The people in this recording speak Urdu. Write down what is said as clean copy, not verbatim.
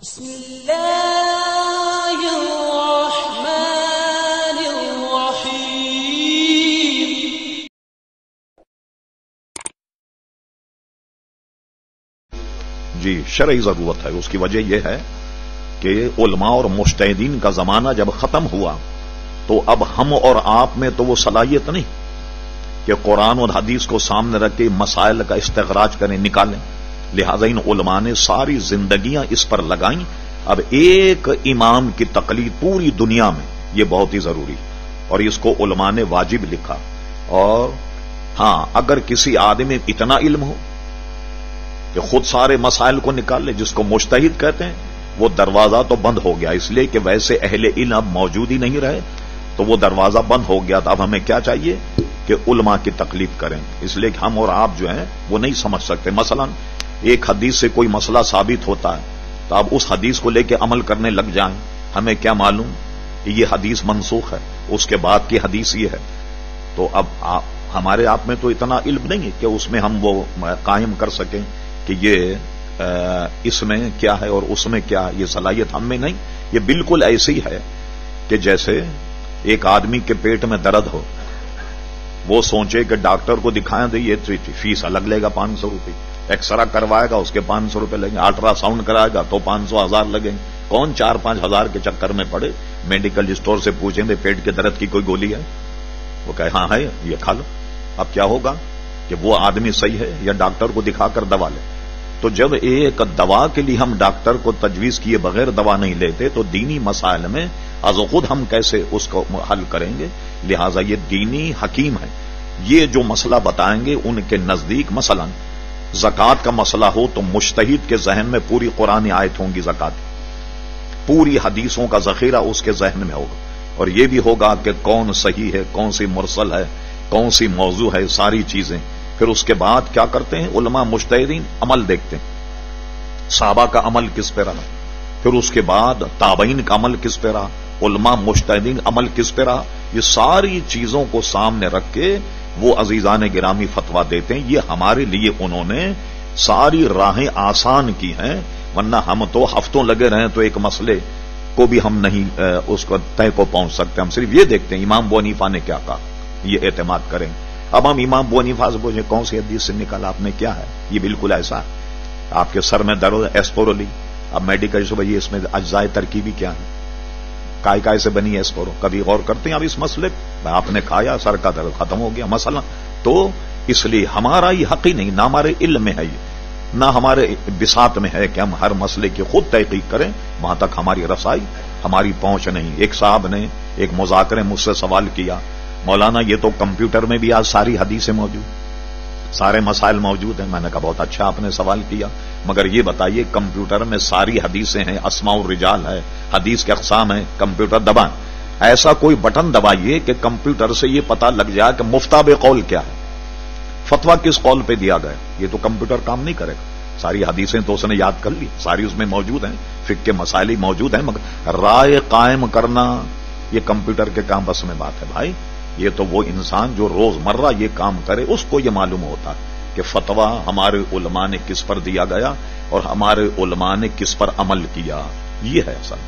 بسم اللہ الرحمن الرحیم۔ جی شرعی ضرورت ہے، اس کی وجہ یہ ہے کہ علماء اور مجتہدین کا زمانہ جب ختم ہوا تو اب ہم اور آپ میں تو وہ صلاحیت نہیں کہ قرآن اور حدیث کو سامنے رکھ کے مسائل کا استخراج کریں، نکالیں۔ لہذا ان علماء نے ساری زندگیاں اس پر لگائیں۔ اب ایک امام کی تقلید پوری دنیا میں یہ بہت ہی ضروری ہے اور اس کو علماء نے واجب لکھا۔ اور ہاں، اگر کسی آدمی میں اتنا علم ہو کہ خود سارے مسائل کو نکال لے، جس کو مجتہد کہتے ہیں، وہ دروازہ تو بند ہو گیا، اس لیے کہ ویسے اہل علم اب موجود ہی نہیں رہے تو وہ دروازہ بند ہو گیا۔ تو اب ہمیں کیا چاہیے کہ علماء کی تقلید کریں، اس لیے کہ ہم اور آپ جو ہیں وہ نہیں سمجھ سکتے۔ مثلا ایک حدیث سے کوئی مسئلہ ثابت ہوتا ہے تو آپ اس حدیث کو لے کے عمل کرنے لگ جائیں، ہمیں کیا معلوم کہ یہ حدیث منسوخ ہے، اس کے بعد کی حدیث یہ ہے۔ تو اب ہمارے آپ میں تو اتنا علم نہیں ہے کہ اس میں ہم وہ قائم کر سکیں کہ یہ اس میں کیا ہے اور اس میں کیا ہے، یہ صلاحیت ہم میں نہیں۔ یہ بالکل ایسی ہے کہ جیسے ایک آدمی کے پیٹ میں درد ہو، وہ سوچے کہ ڈاکٹر کو دکھائیں دے، یہ فیس الگ لے گا 500 روپے، ایکسرا کروائے گا اس کے 500 روپے لگیں گے، الٹرا ساؤنڈ کرائے گا تو 500-1000 لگیں گے۔ کون 4-5 ہزار کے چکر میں پڑے؟ میڈیکل اسٹور سے پوچھیں دے پیٹ کے درد کی کوئی گولی ہے؟ وہ کہے ہاں ہے، یہ کھا لو۔ اب کیا ہوگا کہ وہ آدمی صحیح ہے یا ڈاکٹر کو دکھا کر دوا لے؟ تو جب ایک دوا کے لیے ہم ڈاکٹر کو تجویز کیے بغیر دوا نہیں لیتے تو دینی مسائل میں از خود ہم کیسے اس کو حل کریں گے؟ لہذا یہ دینی حکیم ہے، یہ جو مسئلہ بتائیں گے ان کے نزدیک مثلا زکوٰۃ کا مسئلہ ہو تو مجتہد کے ذہن میں پوری قرآن آیت ہوں گی، زکوٰۃ پوری حدیثوں کا ذخیرہ اس کے ذہن میں ہوگا، اور یہ بھی ہوگا کہ کون صحیح ہے، کون سی مرسل ہے، کون سی موضوع ہے، ساری چیزیں۔ پھر اس کے بعد کیا کرتے ہیں علماء مجتہدین؟ عمل دیکھتے ہیں، صحابہ کا عمل کس پہ رہا، پھر اس کے بعد تابعین کا عمل کس پہ رہا، علماء مجتہدین عمل کس پہ رہا۔ یہ ساری چیزوں کو سامنے رکھ کے وہ عزیزان گرامی فتویٰ دیتے ہیں۔ یہ ہمارے لیے انہوں نے ساری راہیں آسان کی ہیں، ورنہ ہم تو ہفتوں لگے رہیں تو ایک مسئلے کو بھی ہم نہیں اس کو طے کو پہنچ سکتے۔ ہم صرف یہ دیکھتے ہیں امام ابو حنیفہ نے کیا کہا، یہ اعتماد کریں۔ اب ہم امام ابو حنیفہ سے پوچھیں کون سی حدیث سے نکالا آپ نے، کیا ہے؟ یہ بالکل ایسا ہے، آپ کے سر میں درد ہے، ایسپورو لی، اب میڈیکل سے بھائی اس میں اجزائے ترکیبی کیا ہے، کائے سے بنی ہے ایسپورو، کبھی غور کرتے ہیں اب اس مسئلے پہ؟ آپ نے کھایا، سر کا درد ختم ہو گیا مسئلہ۔ تو اس لیے ہمارا یہ حق ہی نہیں، نہ ہمارے علم میں ہے یہ، نہ ہمارے بساط میں ہے کہ ہم ہر مسئلے کی خود تحقیق کریں، وہاں تک ہماری رسائی، ہماری پہنچ نہیں۔ ایک صاحب نے ایک مذاکرے مجھ سے سوال کیا، مولانا یہ تو کمپیوٹر میں بھی آج ساری حدیثیں موجود، سارے مسائل موجود ہیں۔ میں نے کہا بہت اچھا آپ نے سوال کیا، مگر یہ بتائیے کمپیوٹر میں ساری حدیثیں ہیں، اسماء الرجال ہے، حدیث کے اقسام ہیں، کمپیوٹر دبائیں، ایسا کوئی بٹن دبائیے کہ کمپیوٹر سے یہ پتہ لگ جائے کہ مفتاب قول کیا ہے، فتویٰ کس قول پہ دیا گیا۔ یہ تو کمپیوٹر کام نہیں کرے گا، ساری حدیثیں تو اس نے یاد کر لی، ساری اس میں موجود ہیں، فقہ کے مسائل ہی موجود ہیں، مگر رائے قائم کرنا یہ کمپیوٹر کے کام بس میں بات ہے بھائی۔ یہ تو وہ انسان جو روز مرہ یہ کام کرے اس کو یہ معلوم ہوتا کہ فتویٰ ہمارے علماء نے کس پر دیا گیا اور ہمارے علماء نے کس پر عمل کیا، یہ ہے اصل۔